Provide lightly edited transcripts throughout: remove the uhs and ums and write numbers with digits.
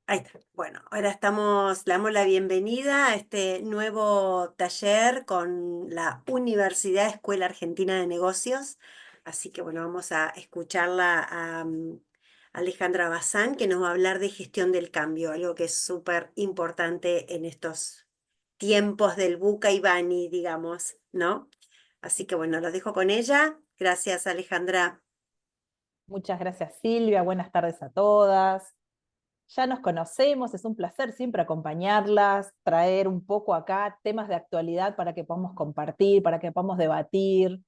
Ahí está. Bueno, ahora le damos la bienvenida a este nuevo taller con la Universidad Escuela Argentina de Negocios. Así que bueno, vamos a escucharla a Alejandra Bazán, que nos va a hablar de gestión del cambio, algo que es súper importante en estos tiempos del Buca y Bani, digamos, ¿no? Así que bueno, lo dejo con ella. Gracias, Alejandra. Muchas gracias, Silvia. Buenas tardes a todas. Ya nos conocemos, es un placer siempre acompañarlas, traer un poco acá temas de actualidad para que podamos compartir, para que podamos debatir.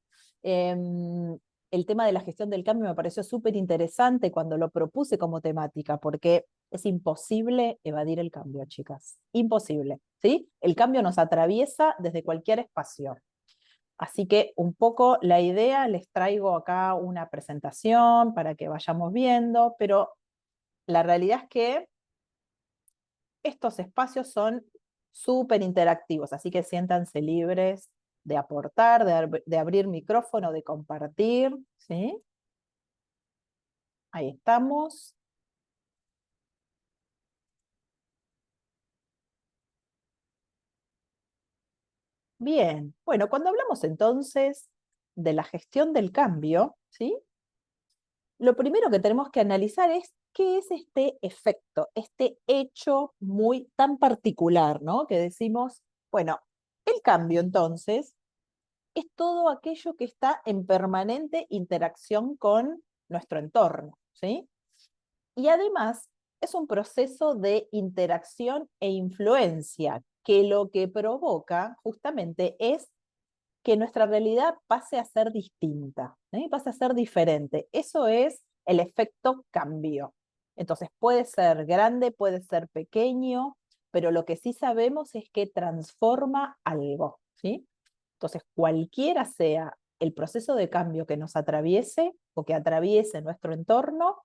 El tema de la gestión del cambio me pareció súper interesante cuando lo propuse como temática, porque es imposible evadir el cambio, chicas. Imposible, ¿sí? El cambio nos atraviesa desde cualquier espacio. Así que un poco la idea, les traigo acá una presentación para que vayamos viendo, pero la realidad es que estos espacios son súper interactivos, así que siéntanse libres de aportar, de abrir micrófono, de compartir, ¿sí? Ahí estamos. Bien, bueno, cuando hablamos entonces de la gestión del cambio, ¿sí? Lo primero que tenemos que analizar es qué es este efecto, este hecho muy tan particular, ¿no? Que decimos, bueno, el cambio entonces es todo aquello que está en permanente interacción con nuestro entorno, ¿sí? Y además es un proceso de interacción e influencia que lo que provoca justamente es que nuestra realidad pase a ser distinta, ¿sí? Pase a ser diferente. Eso es el efecto cambio. Entonces puede ser grande, puede ser pequeño, pero lo que sí sabemos es que transforma algo, ¿sí? Entonces, cualquiera sea el proceso de cambio que nos atraviese o que atraviese nuestro entorno,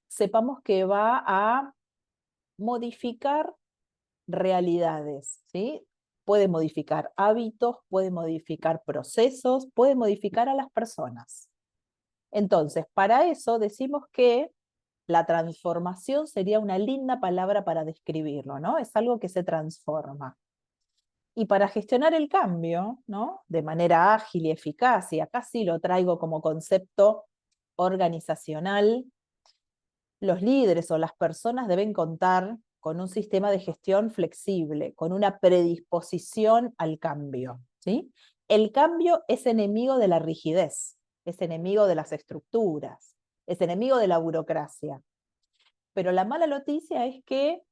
sepamos que va a modificar realidades, ¿sí? Puede modificar hábitos, puede modificar procesos, puede modificar a las personas. Entonces, para eso decimos que la transformación sería una linda palabra para describirlo, ¿no? Es algo que se transforma. Y para gestionar el cambio, ¿no? De manera ágil y eficaz, y acá sí lo traigo como concepto organizacional, los líderes o las personas deben contar con un sistema de gestión flexible, con una predisposición al cambio, ¿sí? El cambio es enemigo de la rigidez, es enemigo de las estructuras, es enemigo de la burocracia. Pero la mala noticia es que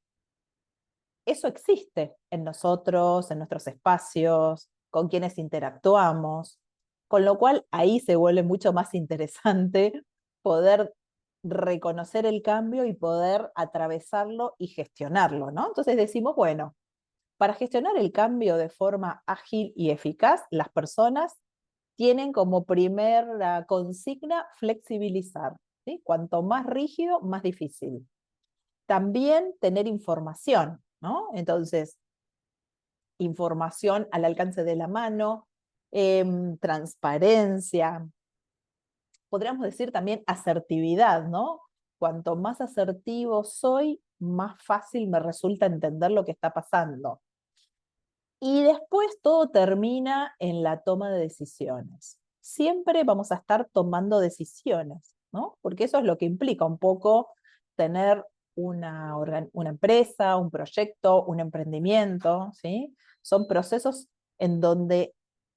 eso existe en nosotros, en nuestros espacios, con quienes interactuamos, con lo cual ahí se vuelve mucho más interesante poder reconocer el cambio y poder atravesarlo y gestionarlo, ¿no? Entonces decimos, bueno, para gestionar el cambio de forma ágil y eficaz, las personas tienen como primera consigna flexibilizar, ¿sí? Cuanto más rígido, más difícil. También tener información, ¿no? Entonces, información al alcance de la mano, transparencia, podríamos decir también asertividad, ¿no? Cuanto más asertivo soy, más fácil me resulta entender lo que está pasando. Y después todo termina en la toma de decisiones. Siempre vamos a estar tomando decisiones, ¿no? Porque eso es lo que implica un poco tener una empresa, un proyecto, un emprendimiento, ¿sí? Son procesos en donde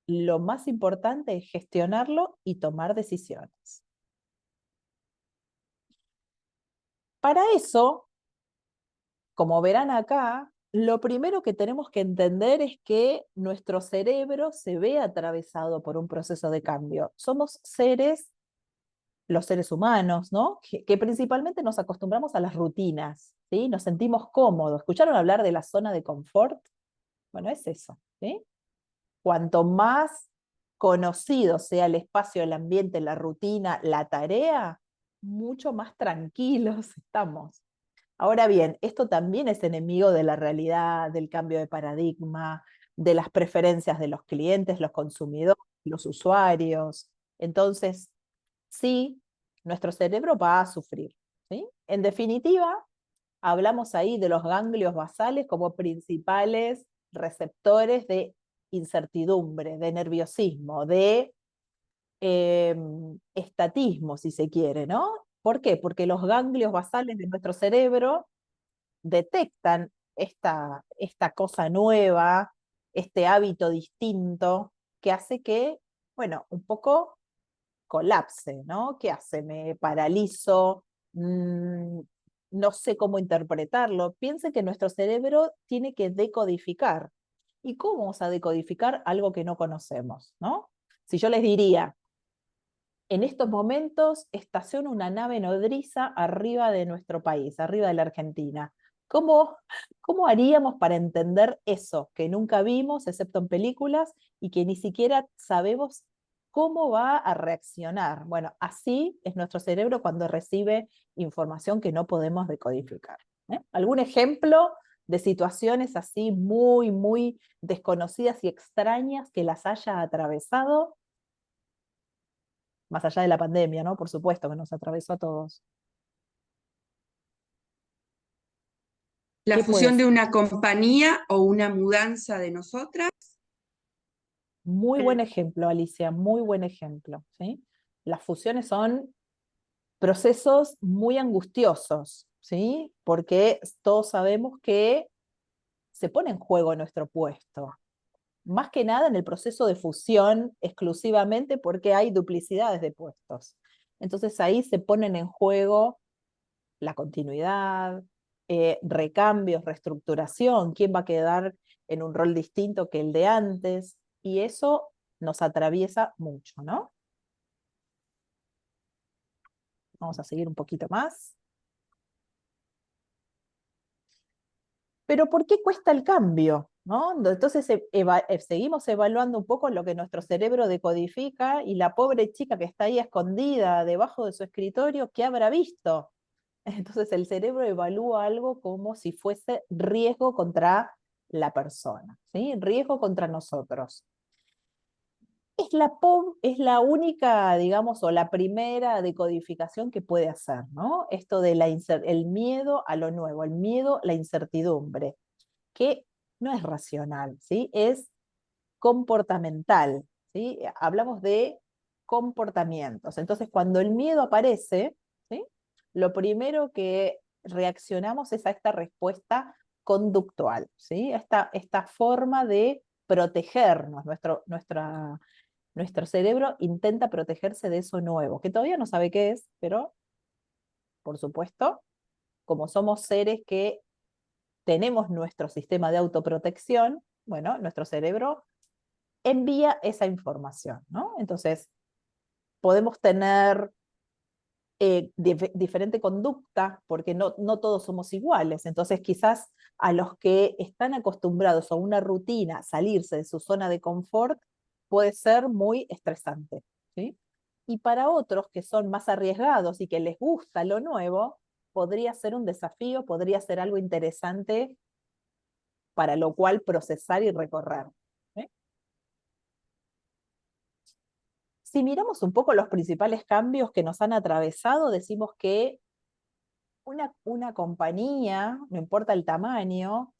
lo más importante es gestionarlo y tomar decisiones. Para eso, como verán acá, lo primero que tenemos que entender es que nuestro cerebro se ve atravesado por un proceso de cambio. Somos seres, los seres humanos, ¿no? Que principalmente nos acostumbramos a las rutinas, ¿sí? Nos sentimos cómodos. ¿Escucharon hablar de la zona de confort? Bueno, es eso, ¿sí? Cuanto más conocido sea el espacio, el ambiente, la rutina, la tarea, mucho más tranquilos estamos. Ahora bien, esto también es enemigo de la realidad, del cambio de paradigma, de las preferencias de los clientes, los consumidores, los usuarios. Entonces, sí, nuestro cerebro va a sufrir, ¿sí? En definitiva, hablamos ahí de los ganglios basales como principales receptores de incertidumbre, de nerviosismo, de estatismo, si se quiere, ¿no? ¿Por qué? Porque los ganglios basales de nuestro cerebro detectan esta cosa nueva, este hábito distinto, que hace que, bueno, un poco colapse, ¿no? ¿Qué hace? Me paralizo, no sé cómo interpretarlo. Piensen que nuestro cerebro tiene que decodificar. ¿Y cómo vamos a decodificar algo que no conocemos, ¿no? Si yo les diría, en estos momentos estaciona una nave nodriza arriba de nuestro país, arriba de la Argentina. ¿Cómo, cómo haríamos para entender eso que nunca vimos, excepto en películas, y que ni siquiera sabemos cómo va a reaccionar? Bueno, así es nuestro cerebro cuando recibe información que no podemos decodificar. ¿Algún ejemplo de situaciones así muy, muy desconocidas y extrañas que las haya atravesado? Más allá de la pandemia, ¿no? Por supuesto que nos atravesó a todos. La ¿Qué fusión de puedes? una compañía o una mudanza de nosotras. Muy buen ejemplo, Alicia, muy buen ejemplo, ¿sí? Las fusiones son procesos muy angustiosos, ¿sí? Porque todos sabemos que se pone en juego nuestro puesto. Más que nada en el proceso de fusión exclusivamente porque hay duplicidades de puestos. Entonces ahí se ponen en juego la continuidad, recambios, reestructuración, quién va a quedar en un rol distinto que el de antes, y eso nos atraviesa mucho, ¿no? Vamos a seguir un poquito más. Pero ¿por qué cuesta el cambio? ¿No? Entonces seguimos evaluando un poco lo que nuestro cerebro decodifica y la pobre chica que está ahí escondida debajo de su escritorio, ¿qué habrá visto? Entonces el cerebro evalúa algo como si fuese riesgo contra la persona, ¿sí? Riesgo contra nosotros. Es la única, digamos, o la primera decodificación que puede hacer, ¿no? Esto de el miedo a lo nuevo, el miedo a la incertidumbre, que no es racional, ¿sí? Es comportamental, ¿sí? Hablamos de comportamientos. Entonces, cuando el miedo aparece, ¿sí? Lo primero que reaccionamos es a esta respuesta conductual, ¿sí? Esta forma de protegernos, nuestro cerebro intenta protegerse de eso nuevo, que todavía no sabe qué es, pero por supuesto, como somos seres que tenemos nuestro sistema de autoprotección, bueno, nuestro cerebro envía esa información, ¿no? Entonces, podemos tener diferente conducta porque no todos somos iguales. Entonces, quizás a los que están acostumbrados a una rutina, salirse de su zona de confort, puede ser muy estresante, ¿sí? Y para otros que son más arriesgados y que les gusta lo nuevo, podría ser un desafío, podría ser algo interesante para lo cual procesar y recorrer. ¿Sí? Si miramos un poco los principales cambios que nos han atravesado, decimos que una compañía, no importa el tamaño,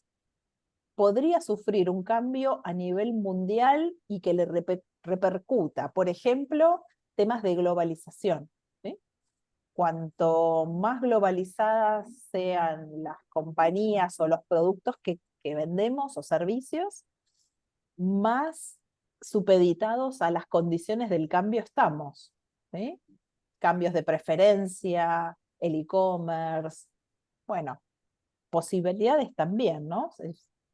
podría sufrir un cambio a nivel mundial y que le repercuta, por ejemplo, temas de globalización. ¿Sí? Cuanto más globalizadas sean las compañías o los productos que vendemos o servicios, más supeditados a las condiciones del cambio estamos. ¿Sí? Cambios de preferencia, el e-commerce, bueno, posibilidades también, ¿no?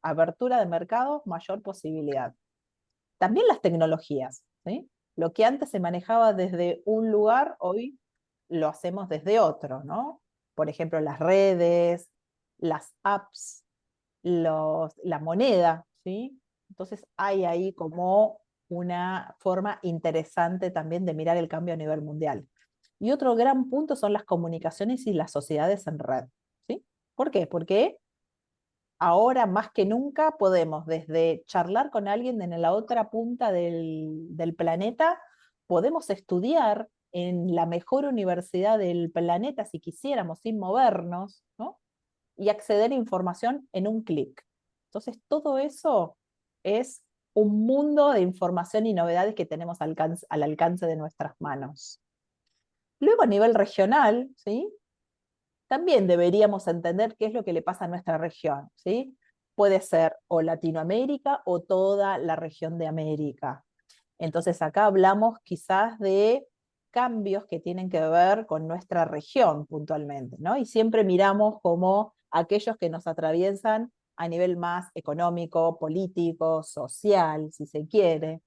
Abertura de mercado, mayor posibilidad. También las tecnologías, ¿sí? Lo que antes se manejaba desde un lugar, hoy lo hacemos desde otro, ¿no? Por ejemplo, las redes, las apps, la moneda, ¿sí? Entonces hay ahí como una forma interesante también de mirar el cambio a nivel mundial. Y otro gran punto son las comunicaciones y las sociedades en red, ¿sí? ¿Por qué? Porque ahora más que nunca podemos desde charlar con alguien en la otra punta del planeta, podemos estudiar en la mejor universidad del planeta si quisiéramos, sin movernos, ¿no? y acceder a información en un clic. Entonces, todo eso es un mundo de información y novedades que tenemos al alcance de nuestras manos. Luego, a nivel regional, ¿sí? También deberíamos entender qué es lo que le pasa a nuestra región, ¿sí? Puede ser o Latinoamérica o toda la región de América. Entonces acá hablamos quizás de cambios que tienen que ver con nuestra región puntualmente, ¿no? Y siempre miramos como aquellos que nos atraviesan a nivel más económico, político, social, si se quiere.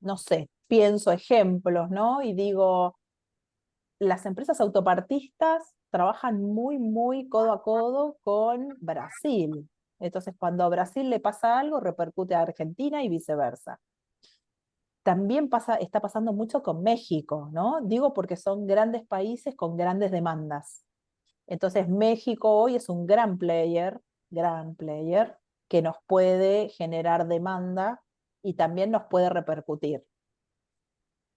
No sé, pienso ejemplos, ¿no? Y digo, las empresas autopartistas trabajan muy, muy codo a codo con Brasil. Entonces, cuando a Brasil le pasa algo, repercute a Argentina y viceversa. También está pasando mucho con México, ¿no? Digo porque son grandes países con grandes demandas. Entonces, México hoy es un gran player, que nos puede generar demanda y también nos puede repercutir.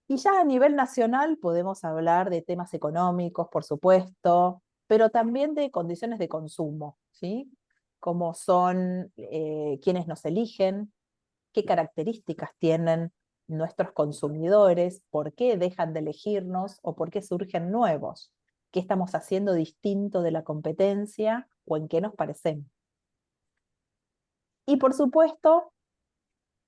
Y ya a nivel nacional podemos hablar de temas económicos, por supuesto, pero también de condiciones de consumo, ¿sí? Como son quienes nos eligen, qué características tienen nuestros consumidores, por qué dejan de elegirnos o por qué surgen nuevos, qué estamos haciendo distinto de la competencia o en qué nos parecemos. Y por supuesto,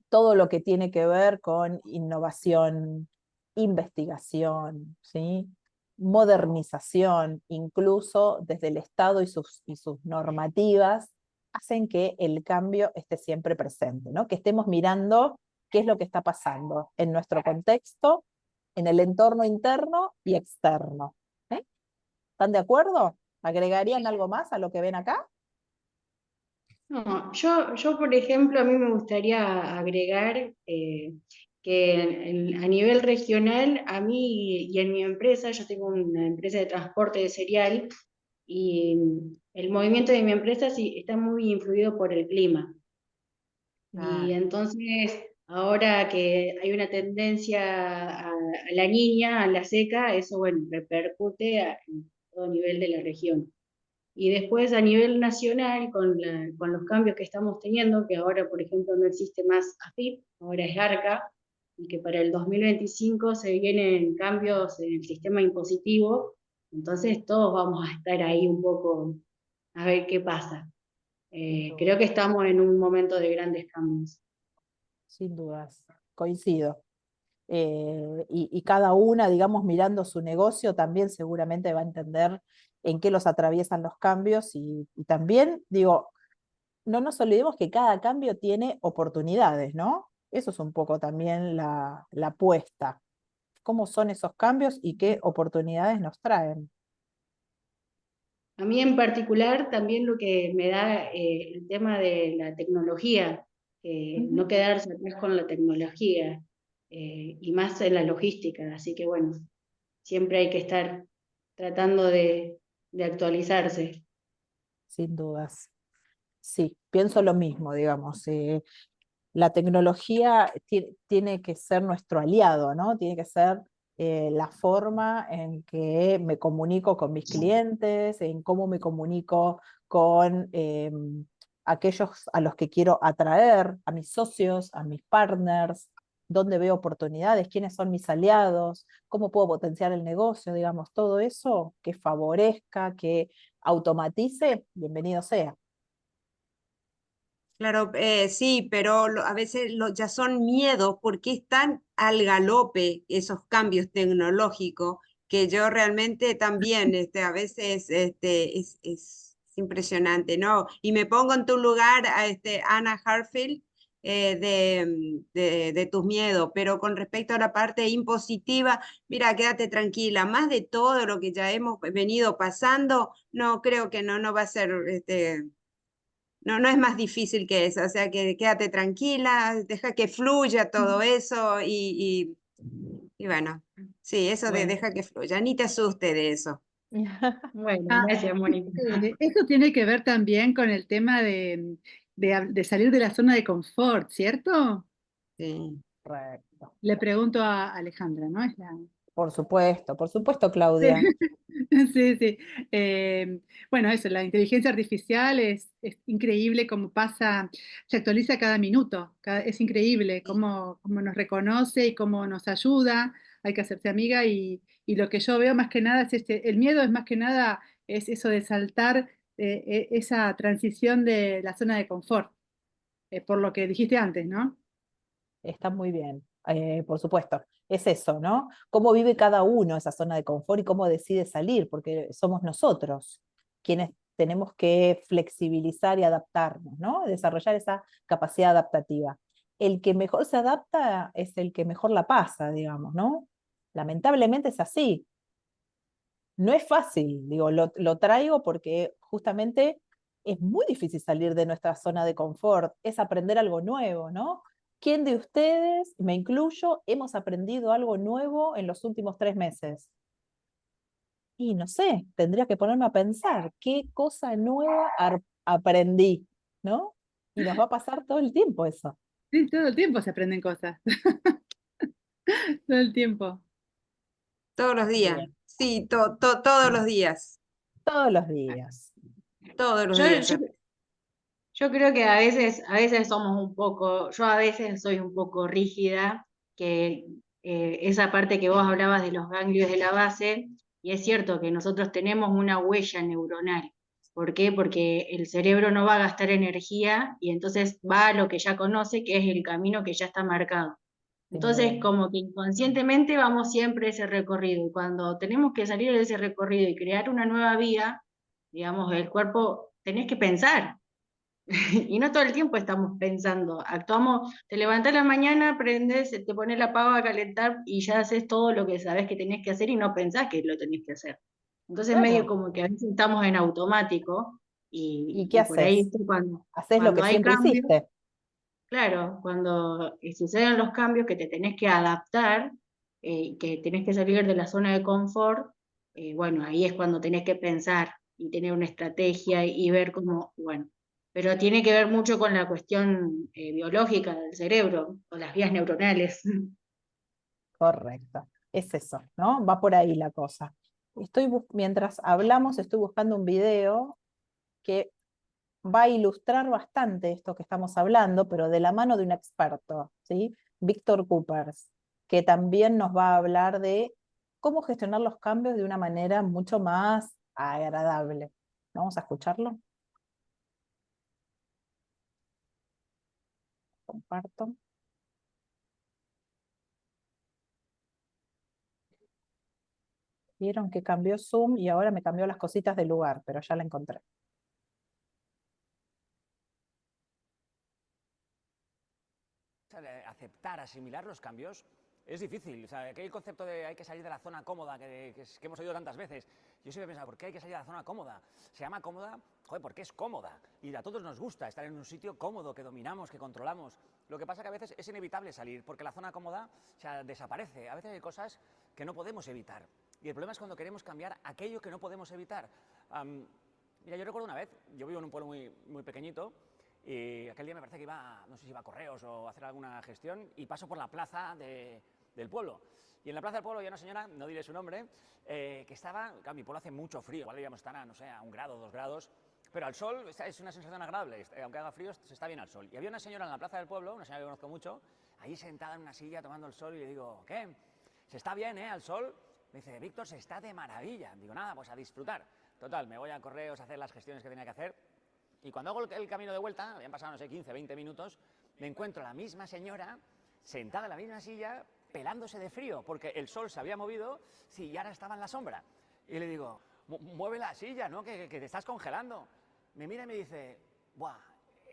todo lo que tiene que ver con innovación, investigación, ¿sí? Modernización, incluso desde el Estado y sus normativas, hacen que el cambio esté siempre presente, ¿no? Que estemos mirando qué es lo que está pasando en nuestro contexto, en el entorno interno y externo. ¿Eh? ¿Están de acuerdo? ¿Agregarían algo más a lo que ven acá? No, yo, por ejemplo, a mí me gustaría agregar que a nivel regional, a mí y en mi empresa, yo tengo una empresa de transporte de cereal y el movimiento de mi empresa sí está muy influido por el clima. Y entonces, ahora que hay una tendencia a la niña, a la seca, eso, bueno, repercute en todo nivel de la región. Y después a nivel nacional, con los cambios que estamos teniendo, que ahora, por ejemplo, no existe más AFIP, ahora es ARCA, y que para el 2025 se vienen cambios en el sistema impositivo, entonces todos vamos a estar ahí un poco a ver qué pasa. Creo que estamos en un momento de grandes cambios. Sin dudas, coincido. Y cada una, digamos, mirando su negocio, también seguramente va a entender en qué los atraviesan los cambios y también, digo, no nos olvidemos que cada cambio tiene oportunidades, ¿no? Eso es un poco también la apuesta. ¿Cómo son esos cambios y qué oportunidades nos traen? A mí en particular también lo que me da el tema de la tecnología, no quedarse atrás con la tecnología y más en la logística, así que bueno, siempre hay que estar tratando de actualizarse. Sin dudas. Sí, pienso lo mismo, digamos. La tecnología tiene que ser nuestro aliado, ¿no? Tiene que ser la forma en que me comunico con mis clientes, en cómo me comunico con aquellos a los que quiero atraer, a mis socios, a mis partners, dónde veo oportunidades, quiénes son mis aliados, cómo puedo potenciar el negocio, digamos, todo eso que favorezca, que automatice, bienvenido sea. Claro, sí, pero a veces ya son miedos porque están al galope esos cambios tecnológicos que yo realmente también, a veces es impresionante, ¿no? Y me pongo en tu lugar a Anna Harfield de tus miedos, pero con respecto a la parte impositiva, mira, quédate tranquila, más de todo lo que ya hemos venido pasando, no creo que no va a ser no es más difícil que eso, o sea que quédate tranquila, deja que fluya todo eso y bueno, sí, eso de Bueno, deja que fluya, ni te asuste de eso. bueno, Ah, gracias, Mónica. esto tiene que ver también con el tema de salir de la zona de confort, ¿cierto? Sí. Correcto. Le pregunto a Alejandra, ¿no? Es la... Por supuesto, Claudia. Sí, sí. Bueno, eso, la inteligencia artificial es increíble cómo pasa, se actualiza cada minuto, es increíble cómo nos reconoce y cómo nos ayuda, hay que hacerse amiga y lo que yo veo más que nada es el miedo es más que nada es eso de saltar esa transición de la zona de confort, por lo que dijiste antes, ¿no? Está muy bien, por supuesto. Es eso, ¿no? Cómo vive cada uno esa zona de confort y cómo decide salir, porque somos nosotros quienes tenemos que flexibilizar y adaptarnos, ¿no? Desarrollar esa capacidad adaptativa. El que mejor se adapta es el que mejor la pasa, digamos, ¿no? Lamentablemente es así. No es fácil, digo, lo traigo porque justamente es muy difícil salir de nuestra zona de confort, es aprender algo nuevo, ¿no? ¿Quién de ustedes, me incluyo, hemos aprendido algo nuevo en los últimos 3 meses? Y no sé, tendría que ponerme a pensar qué cosa nueva aprendí, ¿no? Y nos va a pasar todo el tiempo eso. Sí, todo el tiempo se aprenden cosas, todo el tiempo. Todos los días. Bien, Sí, todos los días. todos los días. Todos los Yo, días. yo, yo creo que a veces somos un poco, yo a veces soy un poco rígida, que esa parte que vos hablabas de los ganglios de la base, y es cierto que nosotros tenemos una huella neuronal. ¿Por qué? Porque el cerebro no va a gastar energía y entonces va a lo que ya conoce, que es el camino que ya está marcado. Entonces, Bien, como que inconscientemente vamos siempre ese recorrido, y cuando tenemos que salir de ese recorrido y crear una nueva vía, digamos, el cuerpo, tenés que pensar, y no todo el tiempo estamos pensando, actuamos, te levantás a la mañana, prendes, te pones la pava a calentar y ya haces todo lo que sabes que tenés que hacer y no pensás que lo tenés que hacer. Entonces medio claro. como que a veces estamos en automático ¿Y qué y por ahí haces? ¿viste? Haces lo que Cuando hay siempre cambios, hiciste. claro, cuando suceden los cambios que te tenés que adaptar, que tenés que salir de la zona de confort, bueno, ahí es cuando tenés que pensar y tener una estrategia y ver cómo, bueno, pero tiene que ver mucho con la cuestión biológica del cerebro, con las vías neuronales. Correcto, es eso, ¿no? Va por ahí la cosa. Mientras hablamos, estoy buscando un video que va a ilustrar bastante esto que estamos hablando, pero de la mano de un experto, ¿sí? Víctor Coopers, que también nos va a hablar de cómo gestionar los cambios de una manera mucho más agradable. Vamos a escucharlo. Comparto. Vieron que cambió Zoom y ahora me cambió las cositas de lugar, pero ya la encontré. Aceptar, asimilar los cambios es difícil. O sea, aquí hay el concepto de hay que salir de la zona cómoda que hemos oído tantas veces. Yo siempre he pensado, ¿por qué hay que salir de la zona cómoda? Se llama cómoda, joder, porque es cómoda. Y a todos nos gusta estar en un sitio cómodo, que dominamos, que controlamos. Lo que pasa que a veces es inevitable salir, porque la zona cómoda, o sea, desaparece. A veces hay cosas que no podemos evitar. Y el problema es cuando queremos cambiar aquello que no podemos evitar. Mira, yo recuerdo una vez, yo vivo en un pueblo muy pequeñito, y aquel día me parece que iba, no sé si iba a correos o a hacer alguna gestión, y paso por la plaza del pueblo. Y en la plaza del pueblo había una señora, no diré su nombre, que estaba, claro, mi pueblo hace mucho frío, igual íbamos a estar a, no sé, a 1 grado, 2 grados, pero al sol es una sensación agradable, aunque haga frío se está bien al sol. Y había una señora en la plaza del pueblo, una señora que conozco mucho, ahí sentada en una silla tomando el sol, y le digo, ¿qué? ¿Se está bien, al sol? Me dice, Víctor, se está de maravilla. Digo, nada, pues a disfrutar. Total, me voy a correos a hacer las gestiones que tenía que hacer. Y cuando hago el camino de vuelta, habían pasado, no sé, 15, 20 minutos, me encuentro a la misma señora sentada en la misma silla, pelándose de frío, porque el sol se había movido, sí, y ahora estaba en la sombra. Y le digo, mueve la silla, ¿no? Que te estás congelando. Me mira y me dice, buah,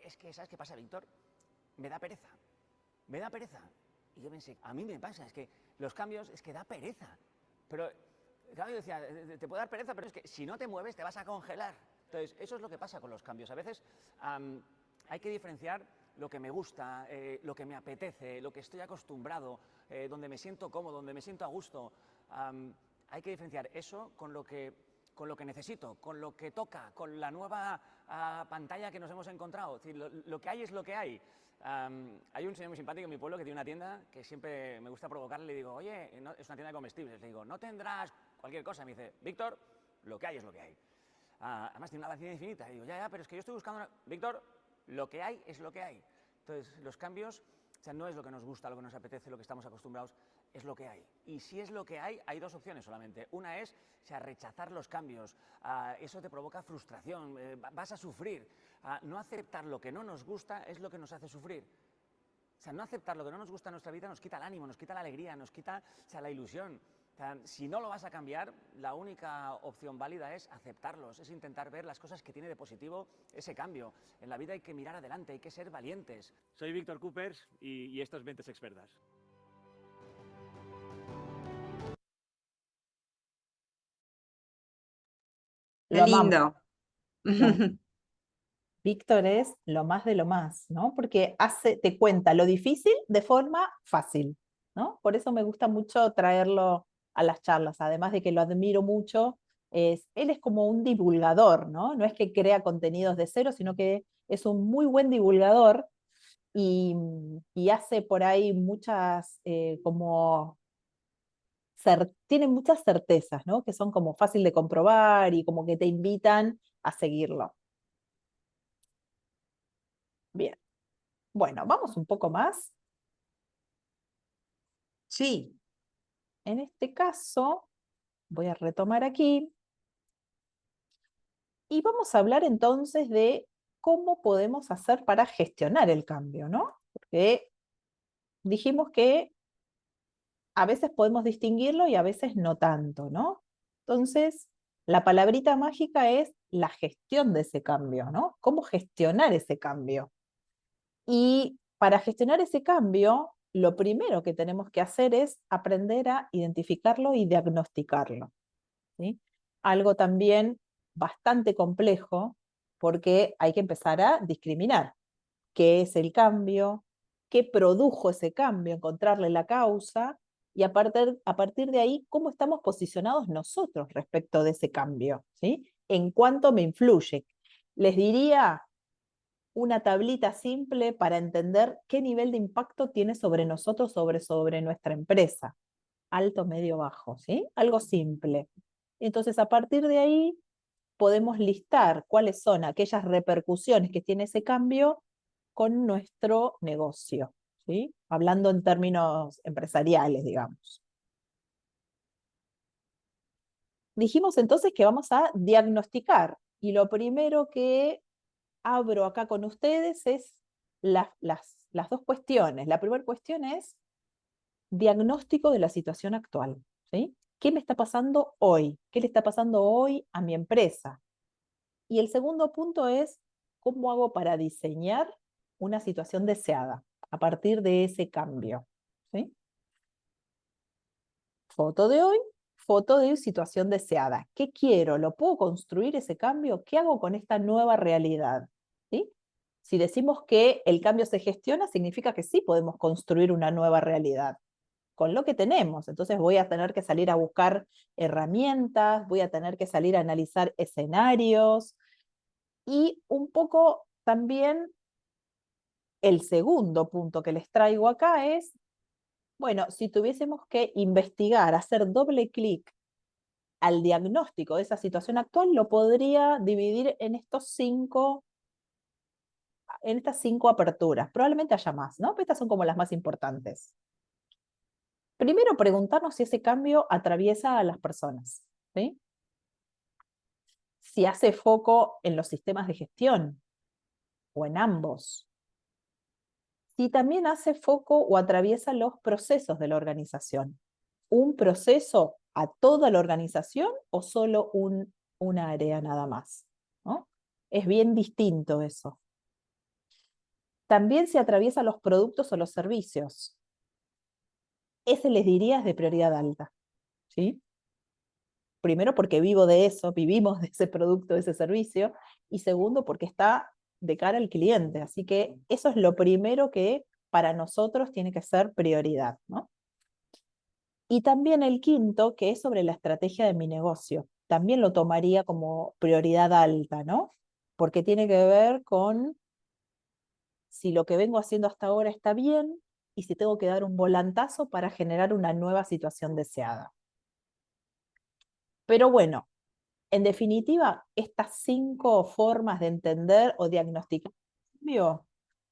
es que, ¿sabes qué pasa, Víctor? Me da pereza. Me da pereza. Y yo pensé, a mí me pasa, es que los cambios, es que da pereza. Pero, claro, yo decía, te puede dar pereza, pero es que si no te mueves te vas a congelar. Entonces, eso es lo que pasa con los cambios. A veces hay que diferenciar lo que me gusta, lo que me apetece, lo que estoy acostumbrado, donde me siento cómodo, donde me siento a gusto. Hay que diferenciar eso con con lo que necesito, con lo que toca, con la nueva pantalla que nos hemos encontrado. Es decir, lo que hay es lo que hay. Hay un señor muy simpático en mi pueblo que tiene una tienda que siempre me gusta provocarle. Le digo, oye, no, es una tienda de comestibles. Le digo, ¿no tendrás cualquier cosa? Me dice, Víctor, lo que hay es lo que hay. Además tiene una vacía infinita. Y digo, ya, pero es que yo estoy buscando... Víctor, lo que hay es lo que hay. Entonces, los cambios, o sea, no es lo que nos gusta, lo que nos apetece, lo que estamos acostumbrados, es lo que hay. Y si es lo que hay dos opciones solamente. Una es, o sea, rechazar los cambios. Eso te provoca frustración, vas a sufrir. No aceptar lo que no nos gusta es lo que nos hace sufrir. O sea, no aceptar lo que no nos gusta en nuestra vida nos quita el ánimo, nos quita la alegría, nos quita, o sea, la ilusión. O sea, si no lo vas a cambiar, la única opción válida es aceptarlos, es intentar ver las cosas que tiene de positivo ese cambio. En la vida hay que mirar adelante, hay que ser valientes. Soy Víctor Coopers y esto es Mentes Expertas. Qué Lo amamos. lindo. No. Víctor es lo más de lo más, ¿no? Porque te cuenta lo difícil de forma fácil, ¿no? Por eso me gusta mucho traerlo a las charlas, además de que lo admiro mucho, él es como un divulgador, ¿no? No es que crea contenidos de cero, sino que es un muy buen divulgador y hace por ahí muchas, tiene muchas certezas, ¿no? Que son como fácil de comprobar y como que te invitan a seguirlo. Bien. Bueno, vamos un poco más. Sí, En este caso, voy a retomar aquí. Y vamos a hablar entonces de cómo podemos hacer para gestionar el cambio, ¿no? Porque dijimos que a veces podemos distinguirlo y a veces no tanto, ¿no? Entonces, la palabrita mágica es la gestión de ese cambio, ¿no? ¿Cómo gestionar ese cambio? Y para gestionar ese cambio, lo primero que tenemos que hacer es aprender a identificarlo y diagnosticarlo, ¿sí? Algo también bastante complejo porque hay que empezar a discriminar qué es el cambio, qué produjo ese cambio, encontrarle la causa y a partir de ahí, cómo estamos posicionados nosotros respecto de ese cambio, ¿sí? En cuánto me influye. Les diría una tablita simple para entender qué nivel de impacto tiene sobre nosotros, sobre nuestra empresa. Alto, medio, bajo, ¿sí? Algo simple. Entonces, a partir de ahí, podemos listar cuáles son aquellas repercusiones que tiene ese cambio con nuestro negocio, ¿sí? Hablando en términos empresariales, digamos. Dijimos entonces que vamos a diagnosticar, y lo primero que abro acá con ustedes es las dos cuestiones. La primera cuestión es diagnóstico de la situación actual, ¿sí? ¿Qué me está pasando hoy? ¿Qué le está pasando hoy a mi empresa? Y el segundo punto es cómo hago para diseñar una situación deseada a partir de ese cambio, ¿sí? Foto de hoy, foto de situación deseada. ¿Qué quiero? ¿Lo puedo construir ese cambio? ¿Qué hago con esta nueva realidad? ¿Sí? Si decimos que el cambio se gestiona, significa que sí podemos construir una nueva realidad con lo que tenemos. Entonces voy a tener que salir a buscar herramientas, voy a tener que salir a analizar escenarios y un poco también el segundo punto que les traigo acá es, bueno, si tuviésemos que investigar, hacer doble clic al diagnóstico de esa situación actual, lo podría dividir en estas 5 aperturas. Probablemente haya más, ¿no? Pero estas son como las más importantes. Primero, preguntarnos si ese cambio atraviesa a las personas, ¿sí? Si hace foco en los sistemas de gestión o en ambos. Si también hace foco o atraviesa los procesos de la organización. ¿Un proceso a toda la organización o solo una área nada más? ¿No? Es bien distinto eso. También se atraviesa los productos o los servicios. Ese les diría es de prioridad alta, ¿sí? Primero porque vivo de eso, vivimos de ese producto, de ese servicio, y segundo porque está de cara al cliente. Así que eso es lo primero que para nosotros tiene que ser prioridad, ¿no? Y también el quinto, que es sobre la estrategia de mi negocio. también lo tomaría como prioridad alta, ¿no? Porque tiene que ver con si lo que vengo haciendo hasta ahora está bien y si tengo que dar un volantazo para generar una nueva situación deseada. Pero bueno, en definitiva, estas 5 formas de entender o diagnosticar el cambio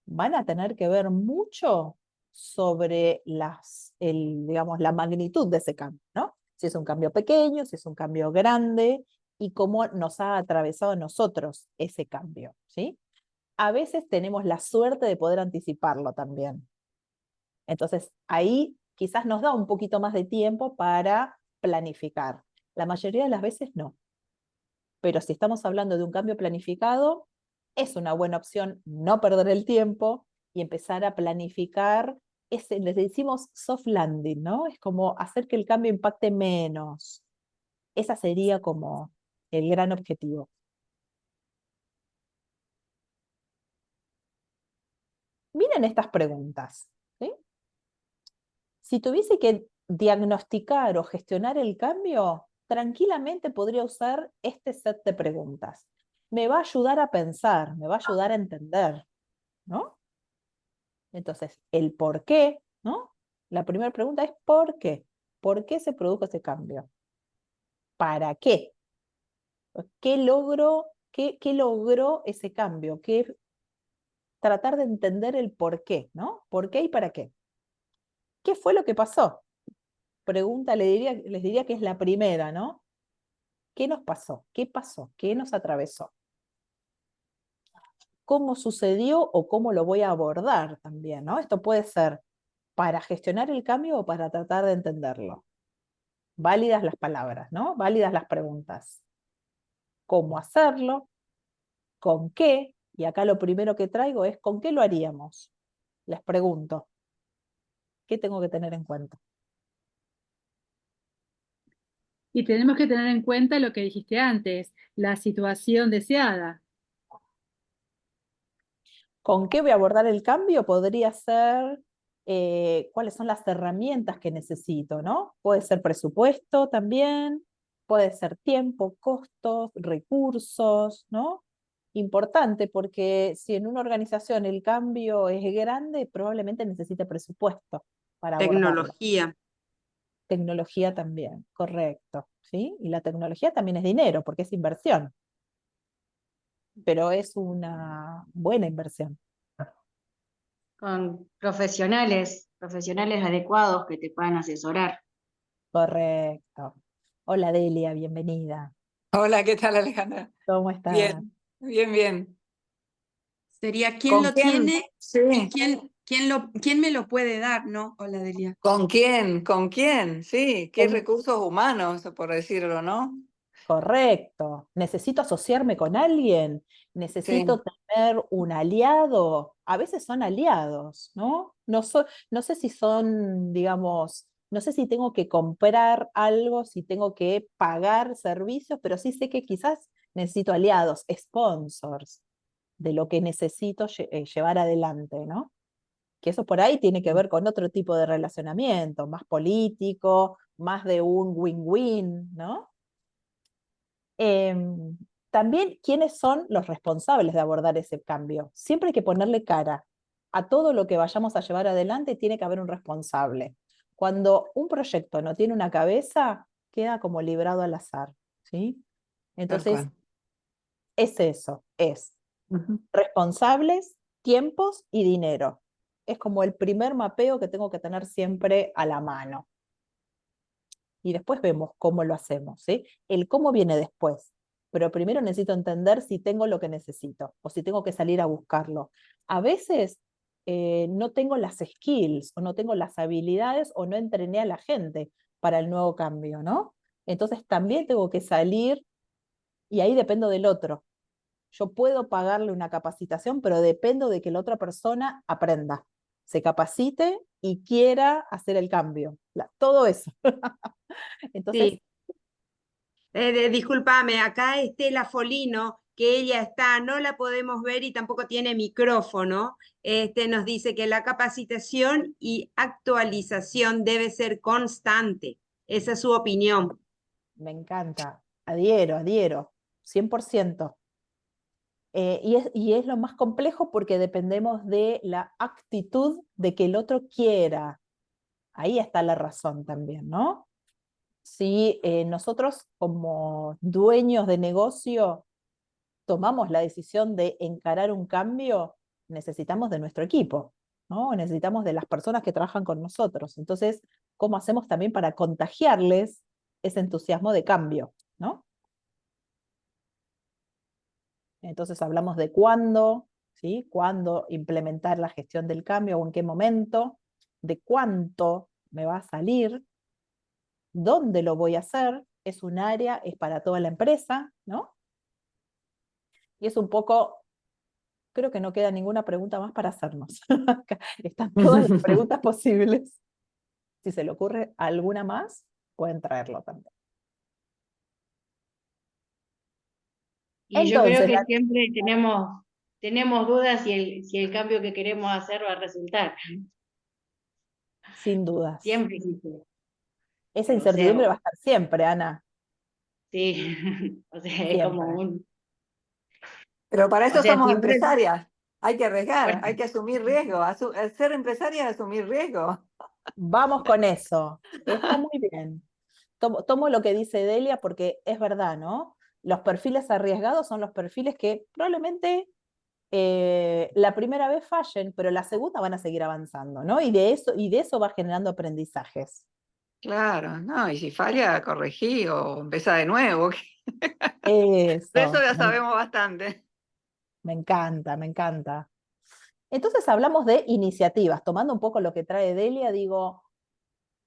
van a tener que ver mucho sobre digamos, la magnitud de ese cambio, ¿no? Si es un cambio pequeño, si es un cambio grande y cómo nos ha atravesado a nosotros ese cambio, ¿sí? A veces tenemos la suerte de poder anticiparlo también. Entonces, ahí quizás nos da un poquito más de tiempo para planificar. La mayoría de las veces no. Pero si estamos hablando de un cambio planificado, es una buena opción no perder el tiempo y empezar a planificar, les decimos soft landing, ¿no? Es como hacer que el cambio impacte menos. Esa sería como el gran objetivo. Miren estas preguntas, ¿sí? Si tuviese que diagnosticar o gestionar el cambio, tranquilamente podría usar este set de preguntas. Me va a ayudar a pensar, me va a ayudar a entender, ¿no? Entonces, el por qué, ¿no? La primera pregunta es ¿por qué? ¿Por qué se produjo ese cambio? ¿Para qué? ¿Qué logró ese cambio? Tratar de entender el por qué, ¿no? ¿Por qué y para qué? ¿Qué fue lo que pasó? Pregunta, les diría que es la primera, ¿no? ¿Qué nos pasó? ¿Qué pasó? ¿Qué nos atravesó? ¿Cómo sucedió o cómo lo voy a abordar también, ¿no? Esto puede ser para gestionar el cambio o para tratar de entenderlo. Válidas las palabras, ¿no? Válidas las preguntas. ¿Cómo hacerlo? ¿Con qué? Y acá lo primero que traigo es ¿con qué lo haríamos? Les pregunto. ¿Qué tengo que tener en cuenta? Y tenemos que tener en cuenta lo que dijiste antes, la situación deseada. ¿Con qué voy a abordar el cambio? Podría ser cuáles son las herramientas que necesito, ¿no? Puede ser presupuesto también, puede ser tiempo, costos, recursos, ¿no? Importante porque si en una organización el cambio es grande, probablemente necesite presupuesto para abordarlo. Tecnología. Tecnología también, correcto, ¿sí? Y la tecnología también es dinero porque es inversión, pero es una buena inversión. Con profesionales adecuados que te puedan asesorar. Correcto. Hola Delia, bienvenida. Hola, ¿qué tal, Alejandra? ¿Cómo estás? Bien, bien, bien. Sería quién ¿Con lo quién? tiene y Sí. quién me lo puede dar, ¿no? Hola, Delia. ¿Con quién? ¿Con quién? Sí, qué Con- recursos humanos, por decirlo, ¿no? Correcto. ¿Necesito asociarme con alguien? ¿Necesito tener un aliado? A veces son aliados, ¿no? No sé si son, digamos, no sé si tengo que comprar algo, si tengo que pagar servicios, pero sí sé que quizás necesito aliados, sponsors, de lo que necesito llevar adelante, ¿no? Que eso por ahí tiene que ver con otro tipo de relacionamiento, más político, más de un win-win, ¿no? También, ¿quiénes son los responsables de abordar ese cambio? Siempre hay que ponerle cara. A todo lo que vayamos a llevar adelante tiene que haber un responsable. Cuando un proyecto no tiene una cabeza, queda como librado al azar, ¿sí? Tal Entonces, cual. es eso, es Ujú. responsables, tiempos y dinero. Es como el primer mapeo que tengo que tener siempre a la mano. Y después vemos cómo lo hacemos, ¿sí? El cómo viene después. Pero primero necesito entender si tengo lo que necesito o si tengo que salir a buscarlo. A veces no tengo las skills o no tengo las habilidades o no entrené a la gente para el nuevo cambio, ¿no? Entonces también tengo que salir y ahí dependo del otro. Yo puedo pagarle una capacitación, pero dependo de que la otra persona aprenda, se capacite y quiera hacer el cambio. Todo eso. Entonces, Sí. Discúlpame, acá Estela Folino, que ella está, no la podemos ver y tampoco tiene micrófono, nos dice que la capacitación y actualización debe ser constante. Esa es su opinión. me encanta. adhiero, 100%. Y es lo más complejo porque dependemos de la actitud de que el otro quiera. Ahí está la razón también, ¿no? Si nosotros como dueños de negocio tomamos la decisión de encarar un cambio, necesitamos de nuestro equipo, ¿no? Necesitamos de las personas que trabajan con nosotros. Entonces, ¿cómo hacemos también para contagiarles ese entusiasmo de cambio, ¿no? Entonces hablamos de cuándo, ¿sí? Cuándo implementar la gestión del cambio o en qué momento, de cuánto me va a salir, dónde lo voy a hacer, es un área, es para toda la empresa, ¿no? Y es un poco, creo que no queda ninguna pregunta más para hacernos. Están todas las preguntas posibles. Si se le ocurre alguna más, pueden traerlo también. Y yo creo Entonces, que siempre tenemos dudas si el cambio que queremos hacer va a resultar. sin dudas. Siempre existe. Esa O incertidumbre sea, va a estar siempre, Ana. sí, o sea, es como Siempre. Pero para o eso sea, somos siempre, empresarias. Hay que arriesgar, bueno, hay que asumir riesgo. Ser empresaria es asumir riesgo. Vamos con eso. Está muy bien. Tomo lo que dice Delia porque es verdad, ¿no? Los perfiles arriesgados son los perfiles que probablemente la primera vez fallen, pero la segunda van a seguir avanzando, ¿no? Y de eso va generando aprendizajes. Claro, no, y si falla, corregí o empezá de nuevo. De eso Eso, ya sabemos bastante. me encanta, me encanta. Entonces hablamos de iniciativas, tomando un poco lo que trae Delia, digo,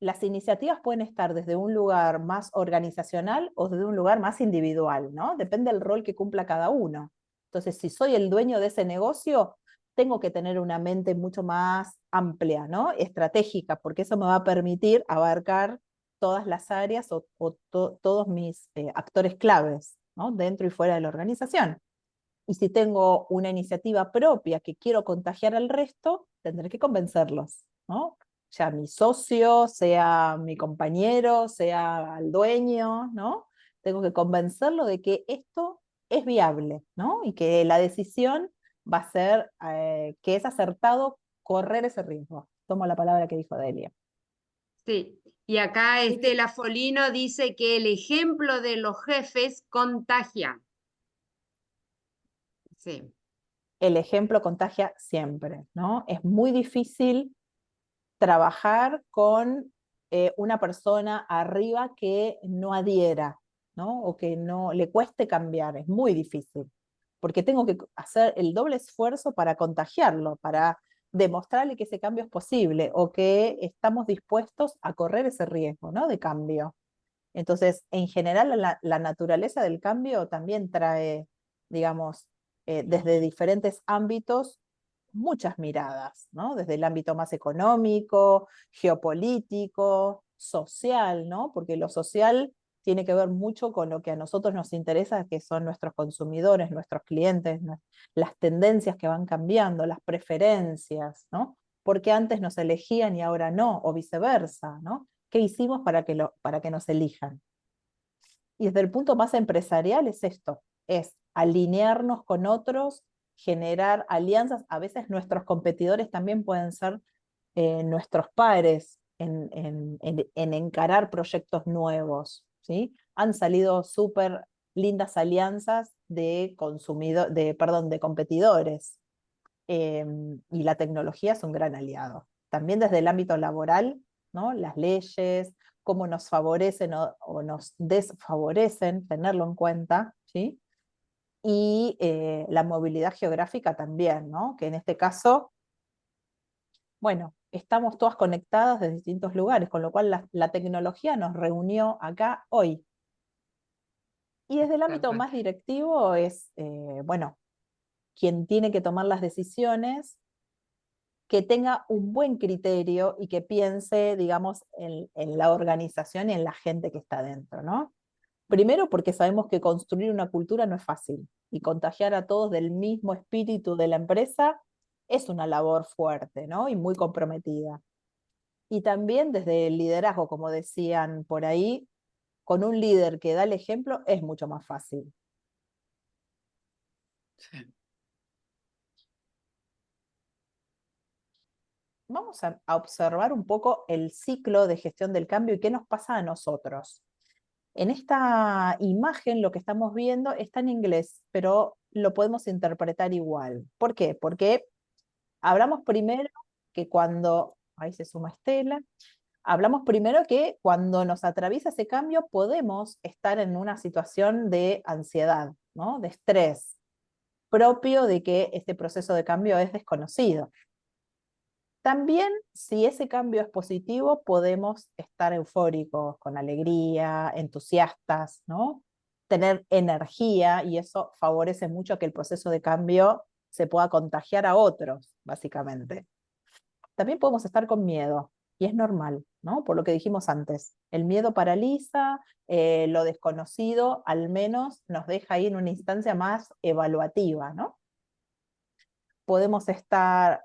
las iniciativas pueden estar desde un lugar más organizacional o desde un lugar más individual, ¿no? Depende del rol que cumpla cada uno. Entonces, si soy el dueño de ese negocio, tengo que tener una mente mucho más amplia, ¿no? Estratégica, porque eso me va a permitir abarcar todas las áreas o todos mis actores claves, ¿no? Dentro y fuera de la organización. Y si tengo una iniciativa propia que quiero contagiar al resto, tendré que convencerlos, ¿no? Ya mi socio, sea mi compañero, sea el dueño, ¿no? Tengo que convencerlo de que esto es viable, ¿no? Y que la decisión va a ser que es acertado correr ese riesgo. Tomo la palabra que dijo Delia. Sí, y acá Estela Folino dice que el ejemplo de los jefes contagia. Sí, El ejemplo contagia siempre, ¿no? Es muy difícil trabajar con una persona arriba que no adhiera, ¿no? O que no le cueste cambiar, es muy difícil, porque tengo que hacer el doble esfuerzo para contagiarlo, para demostrarle que ese cambio es posible o que estamos dispuestos a correr ese riesgo, ¿no? De cambio. Entonces, en general, la naturaleza del cambio también trae, digamos, desde diferentes ámbitos, muchas miradas, ¿no? Desde el ámbito más económico, geopolítico, social, ¿no? Porque lo social tiene que ver mucho con lo que a nosotros nos interesa, que son nuestros consumidores, nuestros clientes, las tendencias que van cambiando, las preferencias, ¿no? Porque antes nos elegían y ahora no, o viceversa, ¿no? ¿Qué hicimos para que nos elijan? Y desde el punto más empresarial es esto, es alinearnos con otros, generar alianzas. A veces nuestros competidores también pueden ser nuestros pares en encarar proyectos nuevos, ¿sí? Han salido súper lindas alianzas de competidores. Y la tecnología es un gran aliado. También desde el ámbito laboral, ¿no? Las leyes, cómo nos favorecen o nos desfavorecen, tenerlo en cuenta, ¿sí? Y la movilidad geográfica también, ¿no? Que en este caso, bueno, estamos todas conectadas de distintos lugares, con lo cual la tecnología nos reunió acá hoy. Y desde el ámbito más directivo es, bueno, quien tiene que tomar las decisiones, que tenga un buen criterio y que piense, digamos, en la organización y en la gente que está dentro, ¿no? Primero porque sabemos que construir una cultura no es fácil y contagiar a todos del mismo espíritu de la empresa es una labor fuerte, ¿no? Y muy comprometida. Y también desde el liderazgo, como decían por ahí, con un líder que da el ejemplo es mucho más fácil. Sí. Vamos a observar un poco el ciclo de gestión del cambio y qué nos pasa a nosotros. En esta imagen lo que estamos viendo está en inglés, pero lo podemos interpretar igual. ¿Por qué? Porque hablamos primero que cuando, ahí se suma Estela, hablamos primero que cuando nos atraviesa ese cambio podemos estar en una situación de ansiedad, ¿no? De estrés, propio de que este proceso de cambio es desconocido. También, si ese cambio es positivo, podemos estar eufóricos, con alegría, entusiastas, ¿no? Tener energía, y eso favorece mucho que el proceso de cambio se pueda contagiar a otros, básicamente. También podemos estar con miedo, y es normal, ¿no? Por lo que dijimos antes. El miedo paraliza, lo desconocido al menos nos deja ahí en una instancia más evaluativa, ¿no? Podemos estar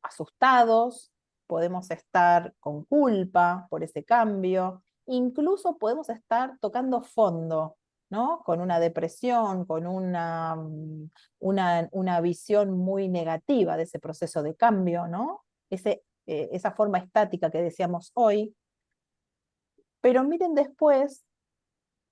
asustados, podemos estar con culpa por ese cambio, incluso podemos estar tocando fondo, ¿no? Con una depresión, con una visión muy negativa de ese proceso de cambio, ¿no? Esa forma estática que decíamos hoy. Pero miren después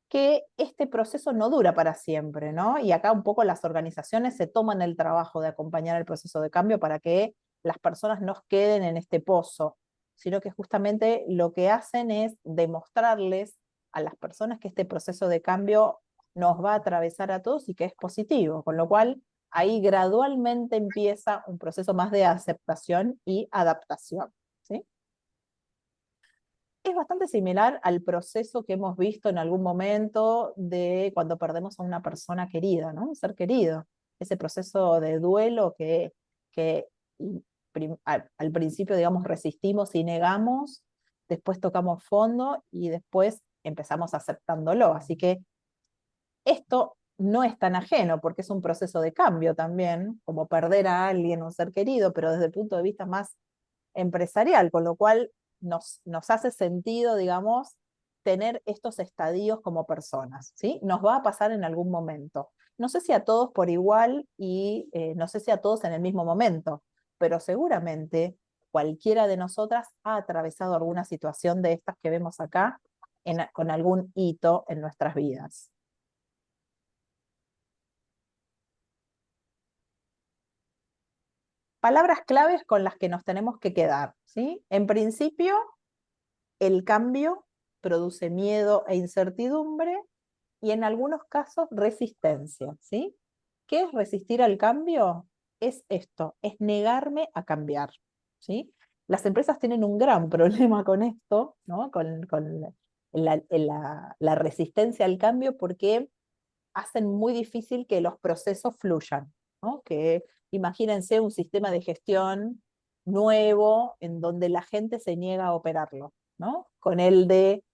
que este proceso no dura para siempre, ¿no? Y acá un poco las organizaciones se toman el trabajo de acompañar el proceso de cambio para que las personas no queden en este pozo, sino que justamente lo que hacen es demostrarles a las personas que este proceso de cambio nos va a atravesar a todos y que es positivo, con lo cual ahí gradualmente empieza un proceso más de aceptación y adaptación, ¿sí? Es bastante similar al proceso que hemos visto en algún momento de cuando perdemos a una persona querida, ¿no? Un ser querido. Ese proceso de duelo que al principio, digamos, resistimos y negamos, después tocamos fondo y después empezamos aceptándolo. Así que esto no es tan ajeno porque es un proceso de cambio también, como perder a alguien, un ser querido, pero desde el punto de vista más empresarial, con lo cual nos hace sentido, digamos, tener estos estadios como personas, ¿sí? Nos va a pasar en algún momento. No sé si a todos por igual y no sé si a todos en el mismo momento, pero seguramente cualquiera de nosotras ha atravesado alguna situación de estas que vemos acá con algún hito en nuestras vidas. Palabras claves con las que nos tenemos que quedar, ¿sí? En principio, el cambio produce miedo e incertidumbre y en algunos casos resistencia, ¿sí? ¿Qué es resistir al cambio? Es esto, es negarme a cambiar, ¿sí? Las empresas tienen un gran problema con esto, ¿no? Con la resistencia al cambio porque hacen muy difícil que los procesos fluyan, ¿no? Que imagínense un sistema de gestión nuevo en donde la gente se niega a operarlo, ¿no? Con el de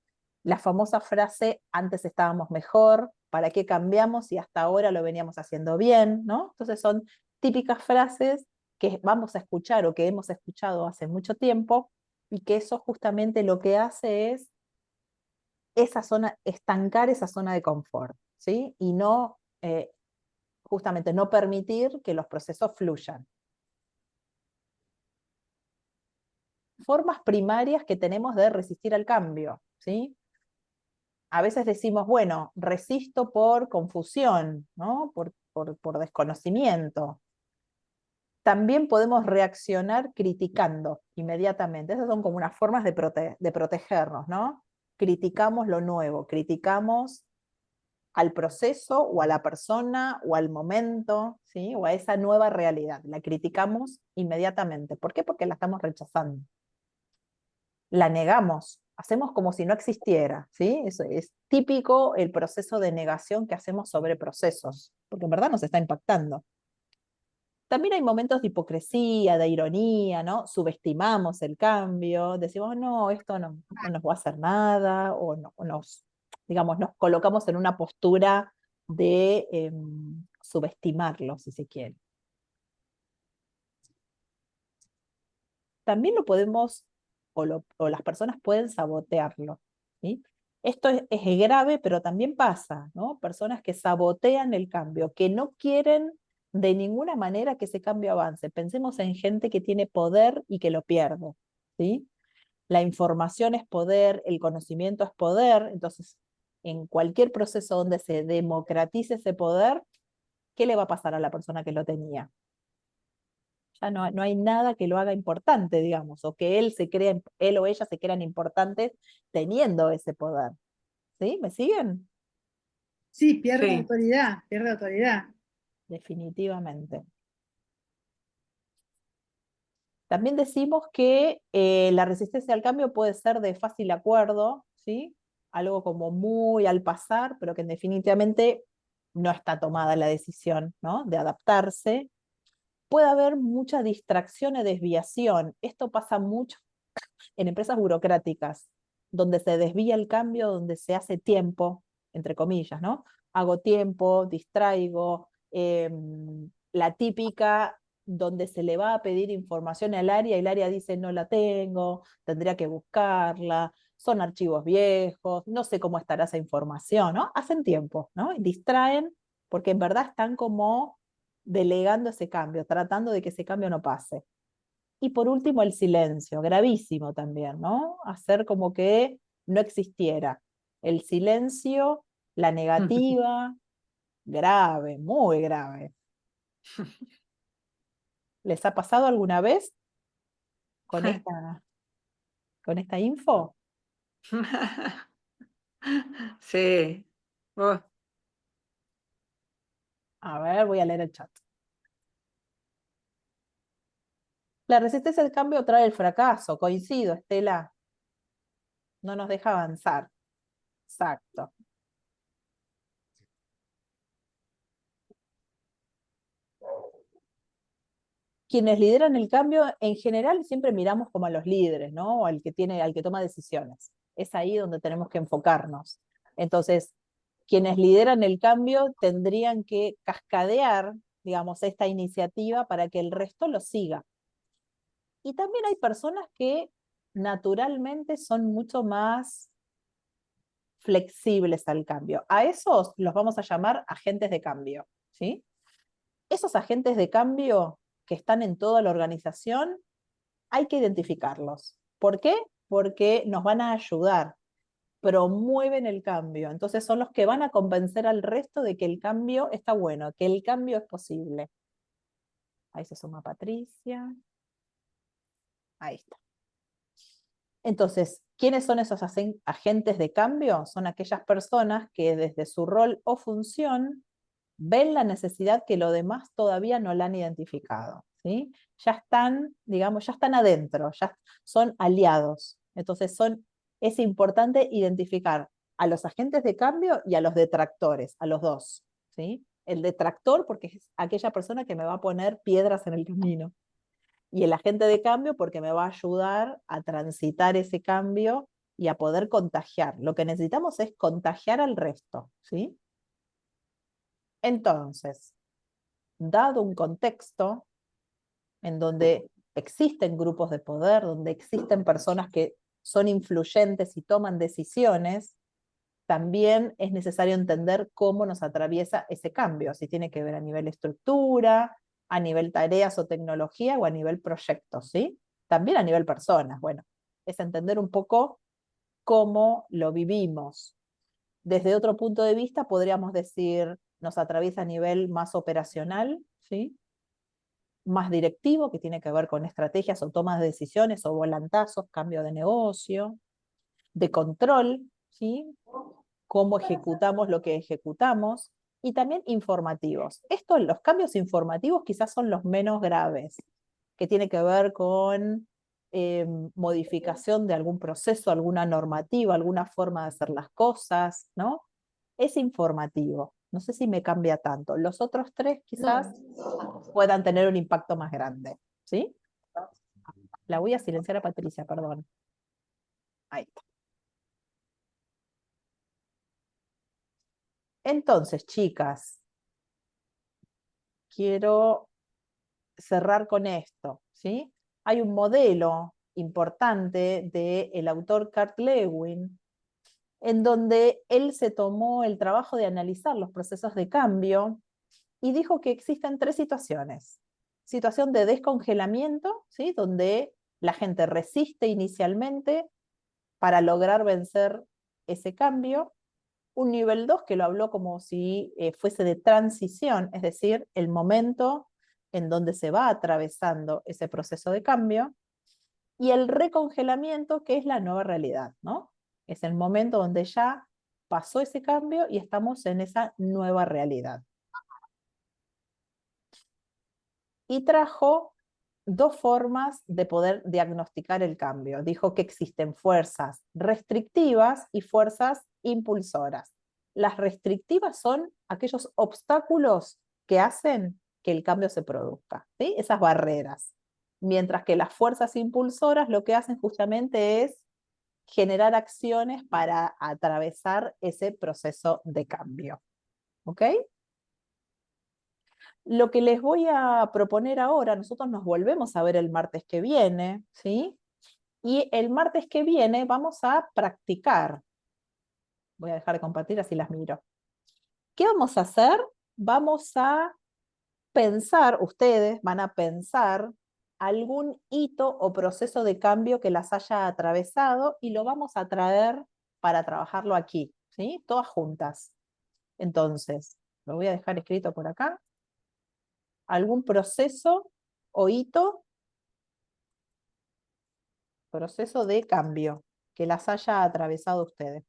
la famosa frase, antes estábamos mejor, ¿para qué cambiamos si hasta ahora lo veníamos haciendo bien? ¿No? Entonces son típicas frases que vamos a escuchar o que hemos escuchado hace mucho tiempo y que eso justamente lo que hace es esa zona, estancar esa zona de confort, ¿sí? Y no, justamente no permitir que los procesos fluyan. Formas primarias que tenemos de resistir al cambio, ¿sí? A veces decimos, bueno, resisto por confusión, ¿no? Por desconocimiento. También podemos reaccionar criticando inmediatamente. Esas son como unas formas de protegernos, ¿no? Criticamos lo nuevo, criticamos al proceso o a la persona o al momento, ¿sí? O a esa nueva realidad. La criticamos inmediatamente. ¿Por qué? Porque la estamos rechazando. La negamos, hacemos como si no existiera, ¿sí? Eso es típico el proceso de negación que hacemos sobre procesos, porque en verdad nos está impactando. También hay momentos de hipocresía, de ironía, ¿no? Subestimamos el cambio, decimos, no, esto no nos va a hacer nada, o, no, digamos, nos colocamos en una postura de subestimarlo, si se quiere. También lo podemos, o las personas pueden sabotearlo, ¿sí? Esto es grave, pero también pasa, ¿no? Personas que sabotean el cambio, que no quieren de ninguna manera que ese cambio avance. Pensemos en gente que tiene poder y que lo pierde, ¿sí? La información es poder, el conocimiento es poder, entonces en cualquier proceso donde se democratice ese poder, ¿qué le va a pasar a la persona que lo tenía? Ya no hay nada que lo haga importante, digamos, o que él o ella se crean importantes teniendo ese poder. ¿Sí? ¿Me siguen? Sí, pierde Sí. autoridad, pierde autoridad. Definitivamente. También decimos que la resistencia al cambio puede ser de fácil acuerdo, ¿sí? Algo como muy al pasar, pero que definitivamente no está tomada la decisión, ¿no? De adaptarse. Puede haber mucha distracción y desviación. Esto pasa mucho en empresas burocráticas, donde se desvía el cambio, donde se hace tiempo, entre comillas, ¿no? Hago tiempo, distraigo, la típica donde se le va a pedir información al área y el área dice no la tengo, tendría que buscarla, son archivos viejos, no sé cómo estará esa información, ¿no? Hacen tiempo, ¿no? Y distraen porque en verdad están como delegando ese cambio, tratando de que ese cambio no pase. Y por último, el silencio, gravísimo también, ¿no? Hacer como que no existiera. El silencio, la negativa, grave, muy grave. ¿Les ha pasado alguna vez con esta info? Sí. Oh, A ver, voy a leer el chat. La resistencia al cambio trae el fracaso, coincido, Estela. No nos deja avanzar. Exacto. Quienes lideran el cambio, en general siempre miramos como a los líderes, ¿no? O al que toma decisiones. Es ahí donde tenemos que enfocarnos. Entonces, quienes lideran el cambio tendrían que cascadear, digamos, esta iniciativa para que el resto lo siga. Y también hay personas que naturalmente son mucho más flexibles al cambio. A esos los vamos a llamar agentes de cambio, ¿sí? Esos agentes de cambio que están en toda la organización, hay que identificarlos. ¿Por qué? Porque nos van a ayudar, promueven el cambio. Entonces son los que van a convencer al resto de que el cambio está bueno, que el cambio es posible. Ahí se suma Patricia. Ahí está. Entonces, ¿quiénes son esos agentes de cambio? Son aquellas personas que desde su rol o función ven la necesidad que los demás todavía no la han identificado, ¿sí? Ya están, digamos, ya están adentro, ya son aliados. Entonces es importante identificar a los agentes de cambio y a los detractores, a los dos, ¿sí? El detractor porque es aquella persona que me va a poner piedras en el camino. Y el agente de cambio porque me va a ayudar a transitar ese cambio y a poder contagiar. Lo que necesitamos es contagiar al resto, ¿sí? Entonces, dado un contexto en donde existen grupos de poder, donde existen personas que son influyentes y toman decisiones, también es necesario entender cómo nos atraviesa ese cambio, si tiene que ver a nivel estructura, a nivel tareas o tecnología o a nivel proyectos, ¿sí? También a nivel personas, bueno, es entender un poco cómo lo vivimos. Desde otro punto de vista podríamos decir, nos atraviesa a nivel más operacional, ¿sí? Más directivo, que tiene que ver con estrategias o tomas de decisiones o volantazos, cambio de negocio, de control, ¿sí? Cómo ejecutamos lo que ejecutamos, y también informativos. Los cambios informativos quizás son los menos graves, que tiene que ver con modificación de algún proceso, alguna normativa, alguna forma de hacer las cosas, ¿no? Es informativo. No sé si me cambia tanto. Los otros tres quizás puedan tener un impacto más grande, ¿sí? La voy a silenciar a Patricia, perdón. Ahí está. Entonces, chicas, quiero cerrar con esto, ¿sí? Hay un modelo importante del autor Kurt Lewin en donde él se tomó el trabajo de analizar los procesos de cambio y dijo que existen 3 situaciones. Situación de descongelamiento, ¿sí? Donde la gente resiste inicialmente para lograr vencer ese cambio. Un nivel 2 que lo habló como si fuese de transición, es decir, el momento en donde se va atravesando ese proceso de cambio. Y el recongelamiento, que es la nueva realidad, ¿no? Es el momento donde ya pasó ese cambio y estamos en esa nueva realidad. Y trajo 2 formas de poder diagnosticar el cambio. Dijo que existen fuerzas restrictivas y fuerzas impulsoras. Las restrictivas son aquellos obstáculos que hacen que el cambio se produzca, ¿sí? Esas barreras. Mientras que las fuerzas impulsoras lo que hacen justamente es generar acciones para atravesar ese proceso de cambio. ¿Ok? Lo que les voy a proponer ahora, nosotros nos volvemos a ver el martes que viene, ¿sí? Y el martes que viene vamos a practicar. Voy a dejar de compartir, así las miro. ¿Qué vamos a hacer? Vamos a pensar, ustedes van a pensar algún hito o proceso de cambio que las haya atravesado y lo vamos a traer para trabajarlo aquí, ¿sí? Todas juntas. Entonces, lo voy a dejar escrito por acá. Algún proceso o hito, proceso de cambio que las haya atravesado ustedes.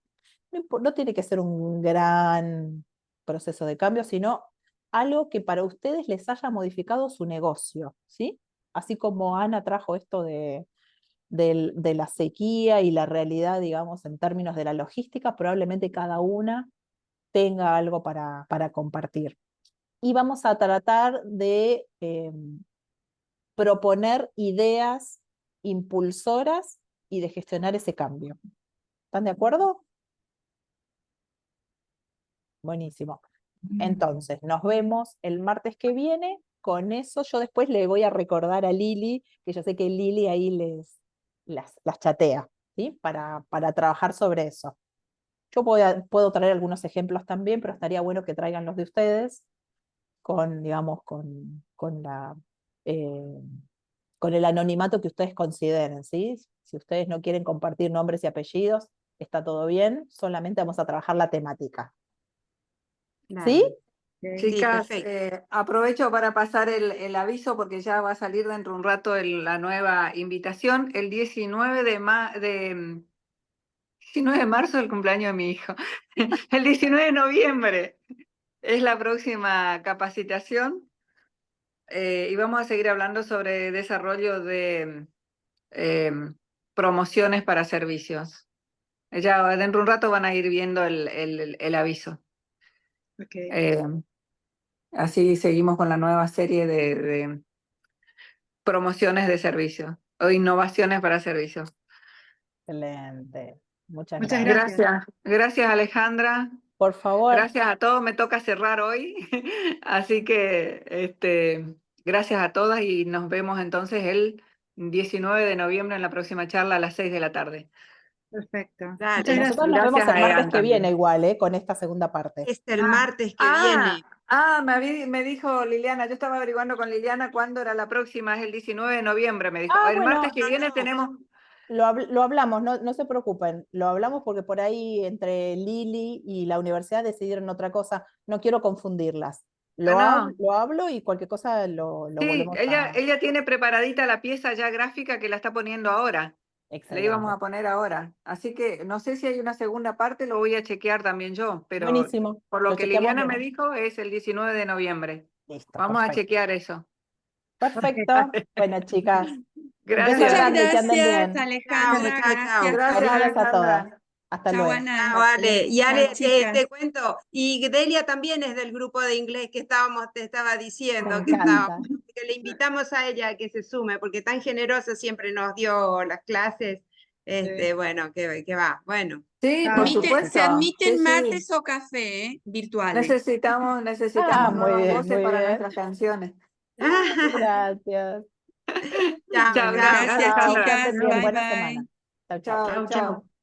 No tiene que ser un gran proceso de cambio, sino algo que para ustedes les haya modificado su negocio, ¿sí? Así como Ana trajo esto de la sequía y la realidad, digamos, en términos de la logística, probablemente cada una tenga algo para compartir. Y vamos a tratar de proponer ideas impulsoras y de gestionar ese cambio. ¿Están de acuerdo? Buenísimo. Entonces, nos vemos el martes que viene. Con eso yo después le voy a recordar a Lili, que yo sé que Lili ahí las chatea, ¿sí? Para trabajar sobre eso. Yo puedo traer algunos ejemplos también, pero estaría bueno que traigan los de ustedes digamos, con el anonimato que ustedes consideren, ¿sí? Si ustedes no quieren compartir nombres y apellidos, está todo bien, solamente vamos a trabajar la temática. ¿Sí? Chicas, perfecto. aprovecho para pasar el aviso porque ya va a salir dentro de un rato la nueva invitación. El 19 de marzo, el cumpleaños de mi hijo. El 19 de noviembre es la próxima capacitación y vamos a seguir hablando sobre desarrollo de promociones para servicios. Ya dentro de un rato van a ir viendo el aviso. Okay. Así seguimos con la nueva serie de promociones de servicios o innovaciones para servicios. Excelente. Muchas Muchas gracias. gracias. Gracias Alejandra. Por favor. Gracias a todos. Me toca cerrar hoy. Así que gracias a todas y nos vemos entonces el 19 de noviembre en la próxima charla a las 6 de la tarde. Perfecto. Dale. Muchas Nosotros gracias. nos vemos Gracias el a martes Ean que viene también. igual, con esta segunda parte. Es el martes que viene. Me dijo Liliana, yo estaba averiguando con Liliana cuándo era la próxima, es el 19 de noviembre, me dijo. El Bueno, martes que viene tenemos... lo hablamos, no se preocupen, lo hablamos porque por ahí entre Lili y la universidad decidieron otra cosa, no quiero confundirlas. Lo hablo y cualquier cosa lo Sí, volvemos ella tiene preparadita la pieza ya gráfica que la está poniendo ahora. Le íbamos a poner ahora. Así que no sé si hay una segunda parte, lo voy a chequear también yo, pero Buenísimo. por lo que chequeamos Liliana bien. me dijo es el 19 de noviembre. Listo, Vamos a perfecto. chequear eso. Perfecto. Bueno, chicas. Un beso Gracias. grande, que anden Gracias, bien. Alejandra. Chao. Gracias, Cariños a Alejandra. todas. Hasta Chao, luego. Ana. Chao, Ale. Y Ale, Chao, chicas. te cuento, y Delia también es del grupo de inglés que te estaba diciendo Me que encanta. que le invitamos a ella a que se sume, porque tan generosa siempre nos dio las clases. Bueno, que va, bueno. Sí, por supuesto. Se admiten Sí, sí. mates o café virtuales. Necesitamos muy nuevas bien, voces muy para bien. nuestras canciones. Gracias. Chao, Chao, gracias. gracias, Chao, que Alejandra. anden bien. Bye, Buena bye. semana. Chao, chao. Chao, chao.